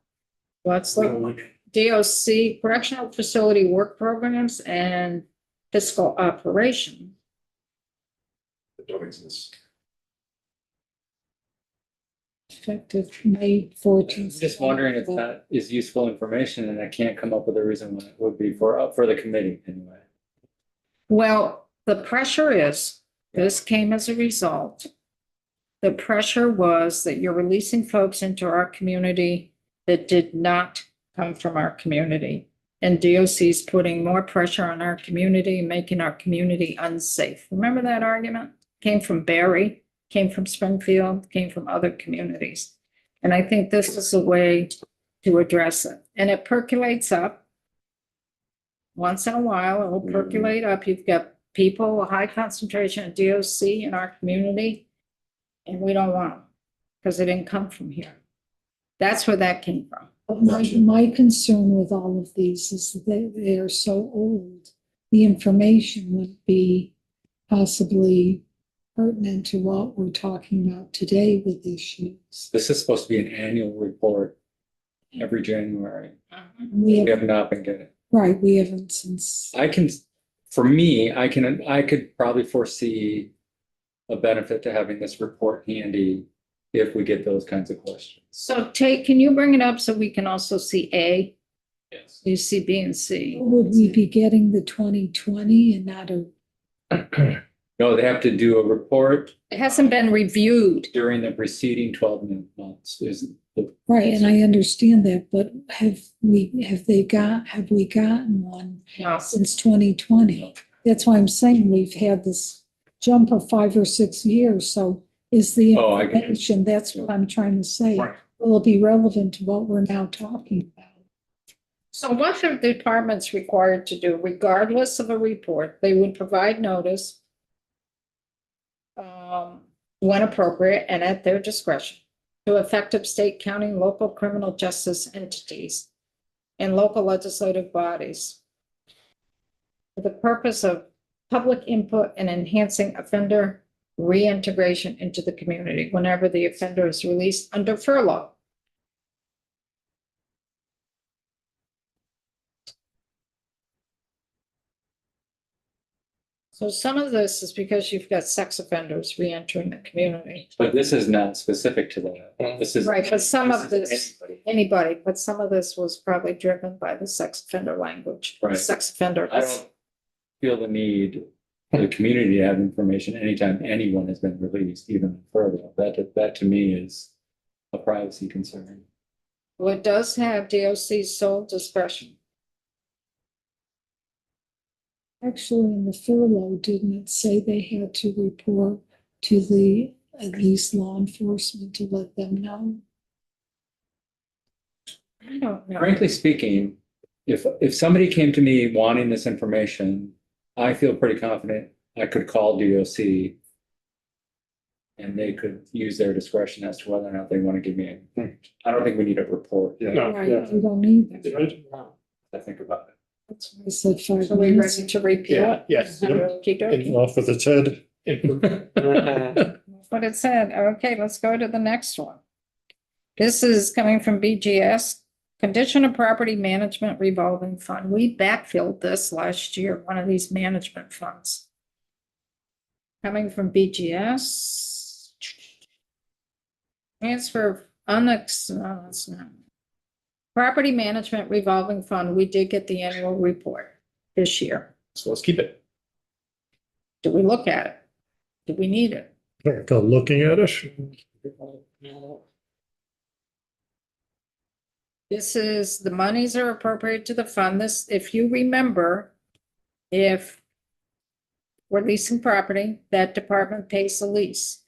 Let's look, DOC, correctional facility work programs and fiscal operation. Don't exist. Effective May 14th. I'm just wondering if that is useful information and I can't come up with a reason why it would be for the committee anyway. Well, the pressure is, this came as a result. The pressure was that you're releasing folks into our community that did not come from our community. And DOC's putting more pressure on our community, making our community unsafe. Remember that argument? Came from Barry, came from Springfield, came from other communities. And I think this is a way to address it. And it percolates up. Once in a while, it will percolate up. You've got people, a high concentration of DOC in our community, and we don't want them because they didn't come from here. That's where that came from. But my concern with all of these is that they are so old, the information would be possibly pertinent to what we're talking about today with issues. This is supposed to be an annual report every January. We We have, have not been getting. right, we haven't since, For me, I could probably foresee a benefit to having this report handy if we get those kinds of questions. So can you bring it up so we can also see A, Yes. you see B and C? would we be getting the 2020 and not a, No, they have to do a report It hasn't been reviewed. during the preceding 12 months is the. right, and I understand that, but have we gotten one No. since 2020? That's why I'm saying we've had this jump of 5 or 6 years, so is the Oh, I get it. information, that's what I'm trying to say. Right. Will it be relevant to what we're now talking about? So what are the departments required to do regardless of a report? They would provide notice when appropriate and at their discretion to effective state, county, local criminal justice entities and local legislative bodies for the purpose of public input and enhancing offender reintegration into the community whenever the offender is released under furlough. So some of this is because you've got sex offenders reentering the community. But this is not specific to that. This is. Right, but some of this this, is anybody. anybody, but some of this was probably driven by the sex offender language. Right. Sex offender. I don't feel the need for the community to have information anytime anyone has been released, even further. That to me is a privacy concern. Well, it does have DOC's sole discretion. Actually, in the furlough, didn't it say they had to report to the, at least law enforcement to let them know? I don't know. Frankly speaking, if somebody came to me wanting this information, I feel pretty confident I could call DOC and they could use their discretion as to whether or not they want to give me anything. I don't think we need a report. No, Right, we don't need that. I think about it. That's why I said 5 So we minutes. ready to repeat? Yeah, yes. Okey-dokey. Off with its head. What it said. Okay, let's go to the next one. This is coming from BGS, Condition of Property Management Revolving Fund. We backfilled this last year, one of these management funds. Coming from BGS. Transfer that's not. Property Management Revolving Fund, we did get the annual report this year. So let's keep it. Do we look at it? Do we need it? Go looking at it. This is, the monies are appropriate to the fund. This, if you remember, if we're leasing property, that department pays the lease.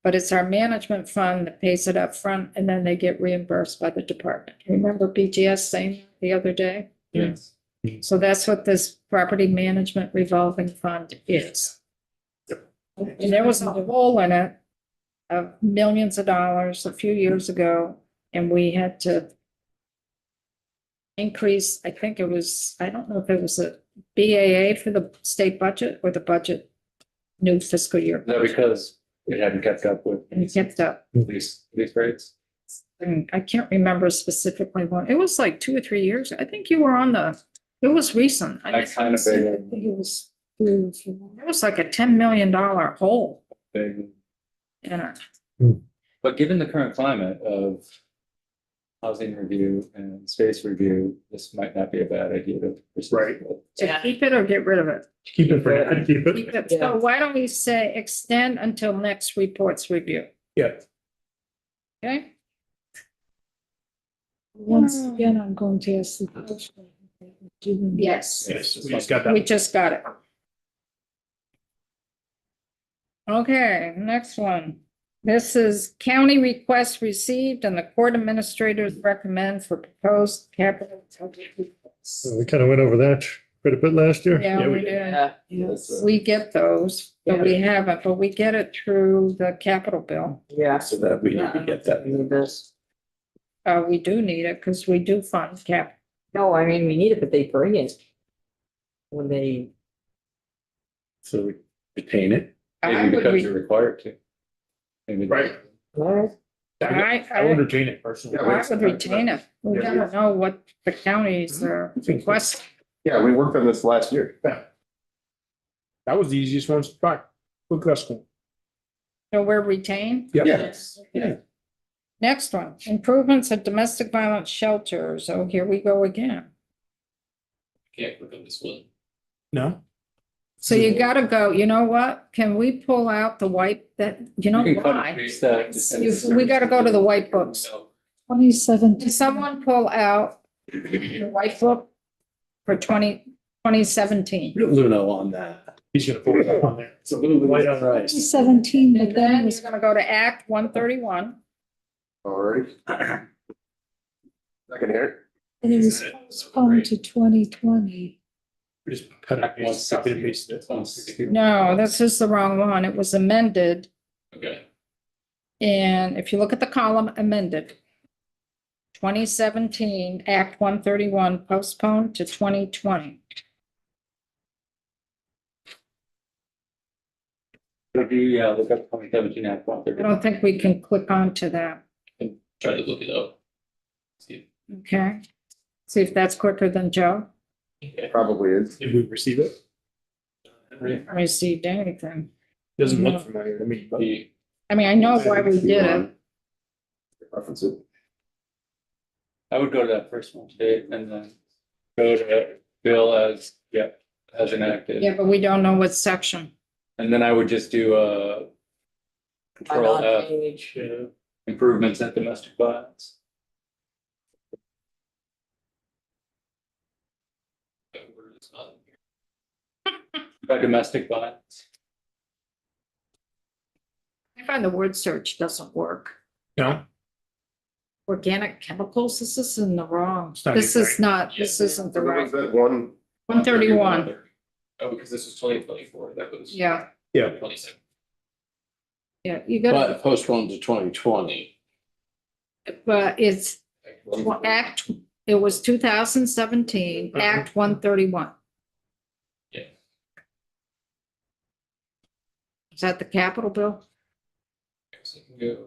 But it's our management fund that pays it up front, and then they get reimbursed by the department. Remember BGS saying the other day? Yes. So that's what this property management revolving fund is. And there was a hole in it of millions of dollars a few years ago, and we had to increase, I think it was, I don't know if it was a BAA for the state budget or the budget new fiscal year. Is that because it hadn't kept up with And it kept up. lease rates? And I can't remember specifically when, it was like 2 or 3 years. I think you were on the It was recent. I That kind of I big, think it was through for- It was like a $10 million hole big. in it. But given the current climate of housing review and space review, this might not be a bad idea to pursue. Right. To keep it or get rid of it? Keep it for now. I'd keep Keep it. it. So why don't we say extend until next report's review? Yeah. Okay? Once again, I'm going to ask the question. Yes. Yes, we just got We that. just got it. Okay, next one. This is county request received and the court administrators recommend for proposed capital. So we kind of went over that quite a bit last year. Yeah, Yeah, we we did. do. Yes. We get those, but we haven't, but we get it through the capital bill. Yeah. So that we need to get that. We do need it because we do fund cap. No, I mean, we need it, but they bring it. When they, So we retain it. I Maybe would, because re- you're required to. Maybe. Right. I would retain it personally. Yeah, I would retain it. We gotta know what the counties are requesting. Yeah, we worked on this last year. That was the easiest one to try. Look at us. So we're retained. Yep. Yes. Yeah. Next one, improvements at domestic violence shelters. Oh, here we go again. Can't click on this one. No? So you gotta go, you know what? Can we pull out the white that, you know You can cut and why? paste that, just send it We gotta go to the white books. 2017. Can someone pull out the white book for 2017? Luna on that. He's gonna put it up on there. It's a little white on rice. 2017, but And then then was, you're gonna go to Act 131. All right. Second here. and it was postponed to 2020. We just cut it, and stick it and paste it. 160. No, this is the wrong one. It was amended. Okay. And if you look at the column amended, 2017, Act 131 postponed to 2020. If you, yeah, look up 2017 Act I don't think we can click on to that. Try to look it up. See. Okay? See if that's quicker than Joe Okay. Probably is. Did we receive it? received anything. Doesn't look familiar to me, but. The- I mean, I know why we did it. Reference it. I would go to that first one today and then go to Bill as, as enacted. Yeah, but we don't know what section. And then I would just do Control F, page. improvements at domestic violence. that word is not in here. By domestic violence. I find the word search doesn't work. No, Organic chemicals, this is in the wrong. It's not This even is right. not, this isn't the What right. was that one? 131, Oh, because this was 2024, that was. yeah, yeah, 27. yeah, you gotta, postponed to 2020. but it's Act, it was 2017, Act 131. Yeah. Is that the capital bill? So we can go.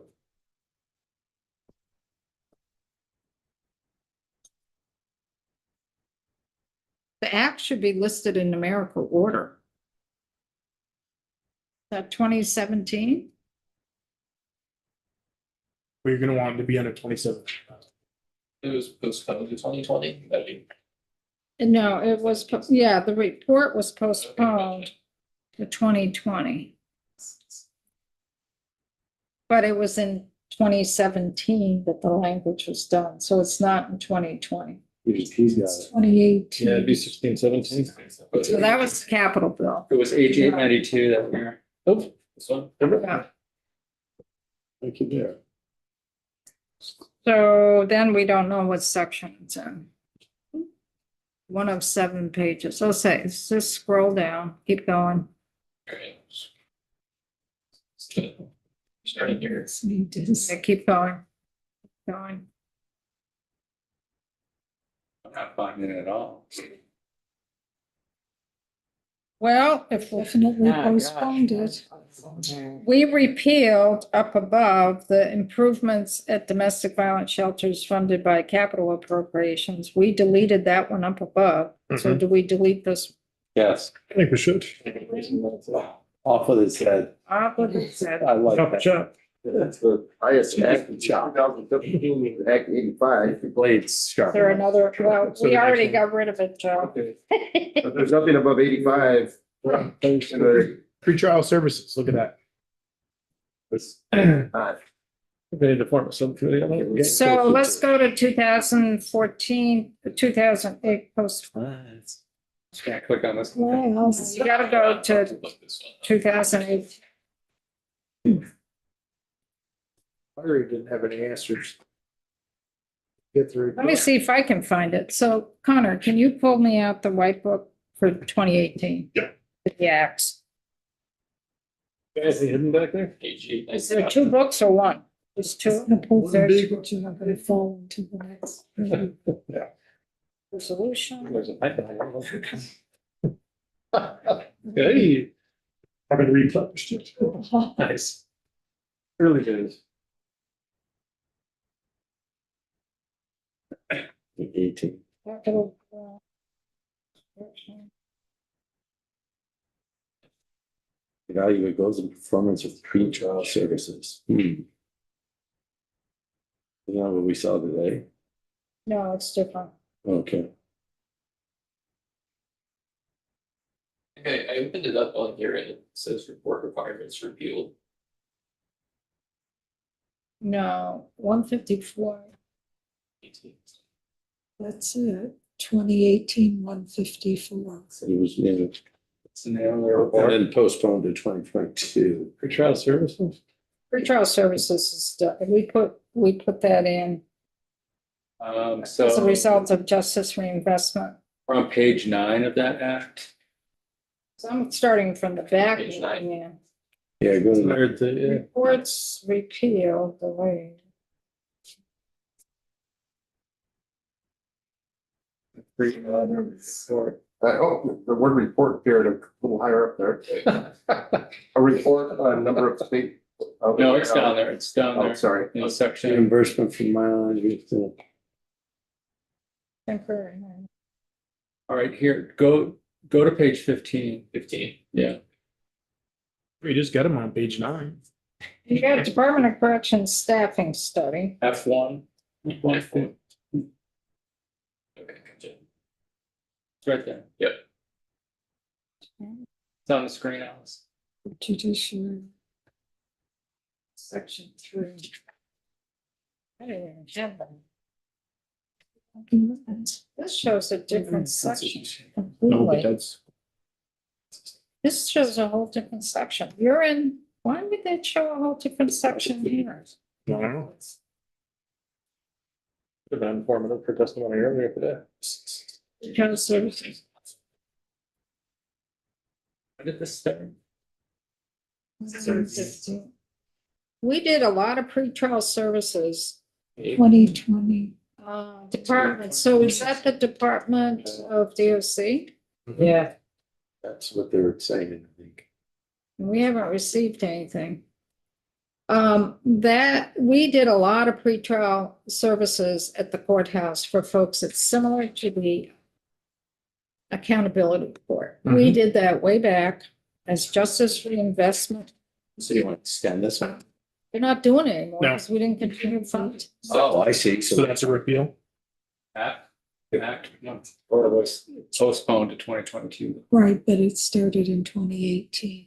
The act should be listed in numerical order. Is that 2017? we're gonna want it to be under 27. It was postponed to 2020, that'd be. No, it was, yeah, the report was postponed to 2020. But it was in 2017 that the language was done, so it's not in 2020. He's got it. 2018. Yeah, it'd be 16, 17. So that was the capital bill. It was H 892 that year. Oops. This one? Yeah. Thank you, there. So then we don't know what section it's in. One of 7 pages. So say, just scroll down, keep going. Alright. Starting here. Need to- Okay, keep going. Going. I'm not finding it at all. Well, if, Definitely Ah, postponed it. we repealed up above the improvements at domestic violence shelters funded by capital appropriations. We deleted that one up above. So do we delete this? Yes. I think we should. Off of his head. I like Chop, that. chop. That's the highest act in 2015, Act 85. Blades sharp. There another, well, So we the already next got rid of it, Joe. Okay. But there's nothing above 85. in the- Pretrial services, look at that. We need to form a subcommittee on that. So let's go to 2014, 2008 post. Just can't click on this. Well, You gotta go to 2008. Larry didn't have any answers. Get through. Let me see if I can find it. So Connor, can you pull me out the white book for 2018? Yeah. The acts. Anything hidden back there? Page 8. Is there two books or one? There's two. the whole version, but you're not gonna fall into the next. Resolution. There's a typo. Hey, Haven't republished it. nice. Early days. 18. Capital, Value it goes in performance of pre-trial services. Isn't that what we saw today? No, it's different. Okay. Okay, I opened it up on here and it says report requirements repealed. No, 154. 18. That's it, 2018, 154. So it was, yeah, It's the name of the and report. then postponed to 2022. Pretrial services? Pretrial services is stuff. We put that in as a So result of justice reinvestment. we're on page 9 of that act. So I'm starting from the back. Page 9. Yeah. Yeah, go to Third, yeah. Reports repealed the way. Report. Oh, the word report appeared a little higher up there. A report on number of state. No, it's down there. It's down Oh, there sorry. in the section. reimbursement from mileage. Temporary. All right, here, go to page 15. 15. Yeah. We just got them on page 9. You got Department of Corrections staffing study. F1. F1. Okay, gotcha. It's right there. Yep. It's on the screen, Alice. Judiciary. Section 3. I didn't even have that. This shows a different section No, but completely. that's, This shows a whole different section. You're in, why would that show a whole different section here? I don't know. Should have been informative for testimony earlier today. Pretrial services. When did this start? 715. We did a lot of pretrial services, 2020. department. So is that the Department of DOC? Yeah. That's what they were saying, I think. We haven't received anything. That, we did a lot of pretrial services at the courthouse for folks. It's similar to the accountability court. We did that way back as justice reinvestment. So you want to extend this one? They're not doing it anymore No. because we didn't continue to fund. Oh, I see. so So that's a repeal. Act one, or was postponed to 2022. Right, but it started in 2018.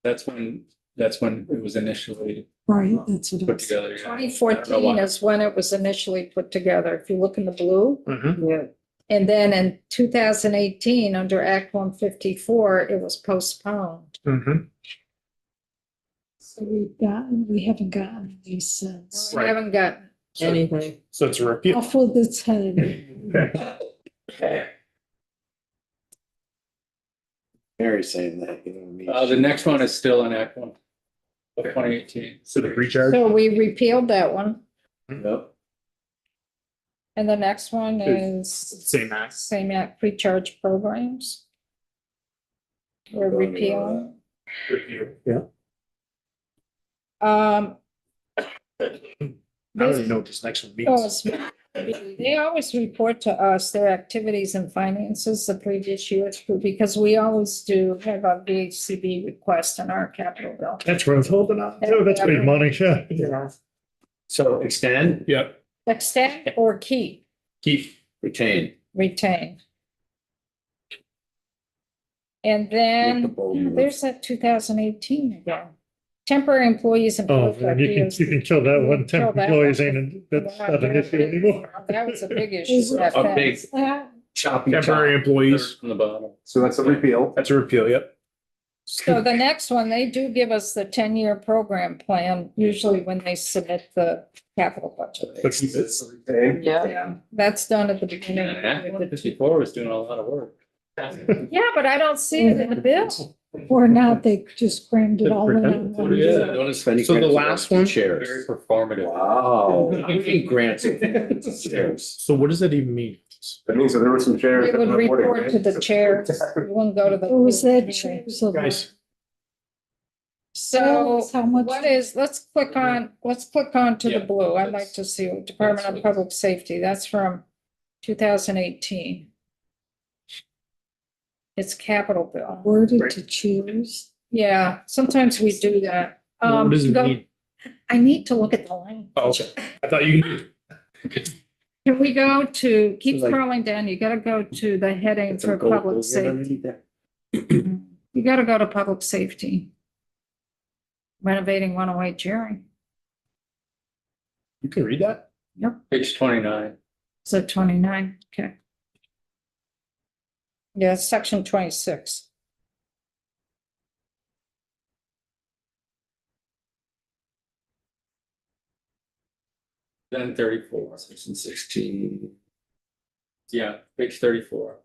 That's when it was initially Right, that's what it put was. together. yeah. 2014 is when it was initially put together. If you look in the blue. Yeah. And then in 2018, under Act 154, it was postponed. So we haven't gotten these since. We haven't gotten, Anything. So it's a repeal. Off with its head. Mary's saying that, you know what I mean? The next one is still in Act 1 of 2018. So the recharge. so we repealed that one. Yep. And the next one is Same act. same act, pre-charge programs. We're repealing. Repeal. Yeah. I already know what this next one Oh, means. They always report to us their activities and finances the previous years, because we always do have a VHCB request in our capital bill. That's worth holding on to. That's big money, yeah. Yeah. So extend, Yep, Extend or keep, retain. retain. And then there's that 2018 again. Temporary employees and. Oh, man, you can kill that one. Kill Temp that employees one. ain't, that's not an issue anymore. That was a big issue. that A big passed. choppy temporary chop. employees, From the bottom. So that's a repeal. that's a repeal, yep. So the next one, they do give us the 10-year program plan, usually when they submit the capital budget. But keep it. Okay. Yeah. Yeah, that's done at the beginning. Act 54 was doing a lot of work. Yeah, but I don't see it in the bill. Or not, they just crammed it all in. on one Yeah. year. Notice if any So the grants last are one? Very Shares. performative. Wow. How many grants are shares? So what does that even mean? That means that there were some shares. We would that were reported, report to right? the chairs. We wouldn't go to the. What was that? Choose a- Guys, So How much? what is, let's click on to the Yeah, blue. I'd like that's- to see what Department of Public Safety, that's from 2018. It's capital bill. Worded to choose. Yeah, sometimes we do that. what does it go- mean? I need to look at the line. Oh, okay. I thought you knew. Can we go to, keep Like- scrolling down, you gotta go to the heading Some for gold public here safety. underneath there. You gotta go to public safety. Renovating 108 Jerry. You can read that? Page 29. So 29, okay. Yeah, it's section 26. Then 34. Section 16. Yeah, page 34.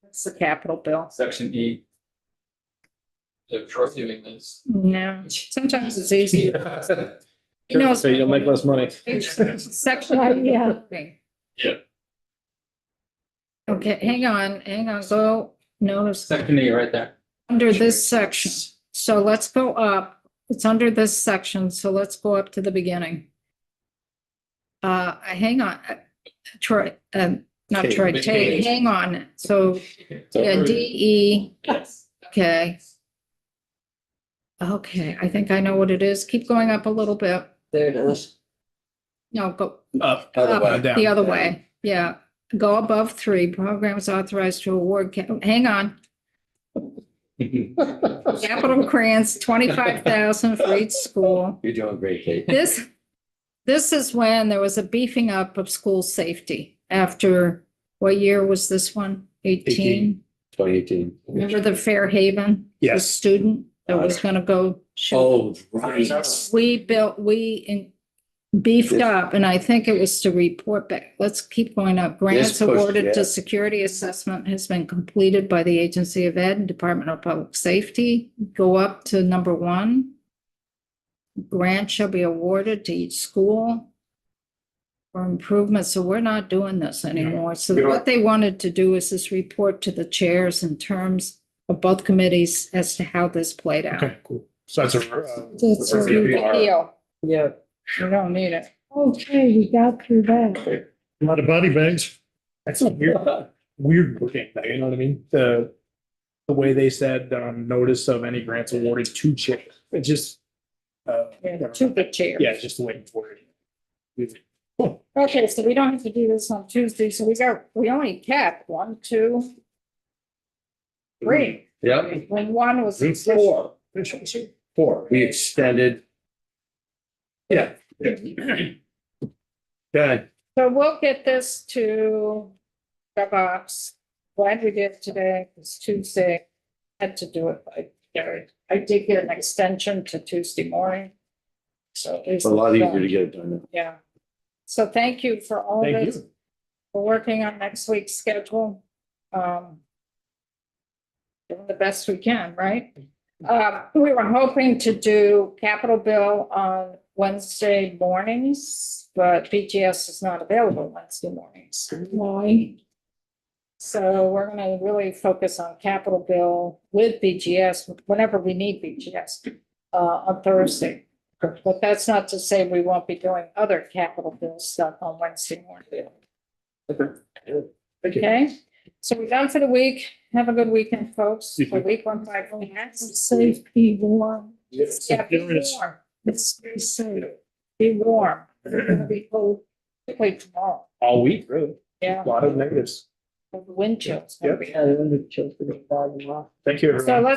That's the capital bill. Section E. They're short doing this. No, sometimes it's easy. You know, So you'll make less money. section. Yeah. Yeah. Okay, hang on, go, notice. Section E right there. Under this section, so let's go up, it's under this section, so let's go up to the beginning. Hang on, Troy, not Tate. Troy, Tate, hang on, so, yeah, D, E, okay. Okay, I think I know what it is, keep going up a little bit, There it is. no, go Up. Other way. Down. the other way, yeah, go above 3, programs authorized to award, hang on. Capital grants, 25,000 for each school. You're doing great, Kate. This is when there was a beefing up of school safety after, what year was this one? 18? 2018. Remember the Fairhaven? The Yes. student that was gonna go shoot. Oh, right. We beefed up, and I think it was to report back. Let's keep going up. Grants This pushed, awarded yeah. to security assessment has been completed by the Agency of Ed and Department of Public Safety. Go up to number 1. Grant shall be awarded to each school for improvements. So we're not doing this anymore. So We don't- what they wanted to do is this report to the chairs in terms of both committees as to how this played out. Okay, cool. So that's a, That's a- Appeal. Yeah. You don't need it. Okay, we got through that. A lot of body bags. that's a weird looking, thing, you know what I mean? The way they said, notice of any grants awarded to chairs, it just. To the chair. Yeah, it's just the way it's worded. Okay, so we don't have to do this on Tuesday. So we only kept 1, 2, 3. Yep. When 1 was. 4. 4. We extended. Yeah. Okay. So we'll get this to the box. Glad we did today. It's Tuesday. Had to do it by Gary. I did get an extension to Tuesday morning. So. It's a lot easier to get it done now. Yeah. So thank you for all Thank this. you. We're working on next week's schedule. Doing the best we can, right? We were hoping to do Capitol Bill on Wednesday mornings, but BGS is not available Wednesday mornings. Why? So we're gonna really focus on Capitol Bill with BGS whenever we need BGS. on Thursday. But that's not to say we won't be doing other capital bill stuff on Wednesday morning. Thank you. Okay, so we're done for the week. Have a good weekend, folks. You too. The week went by really fast. Safe, be warm. Yeah, be warm. It's be safe. Be warm. It's gonna be cold, particularly tomorrow. All week, really. Yeah, A lot of negatives. the wind chills. Yep. Yeah, the children are falling off. Thank you, So everyone. let's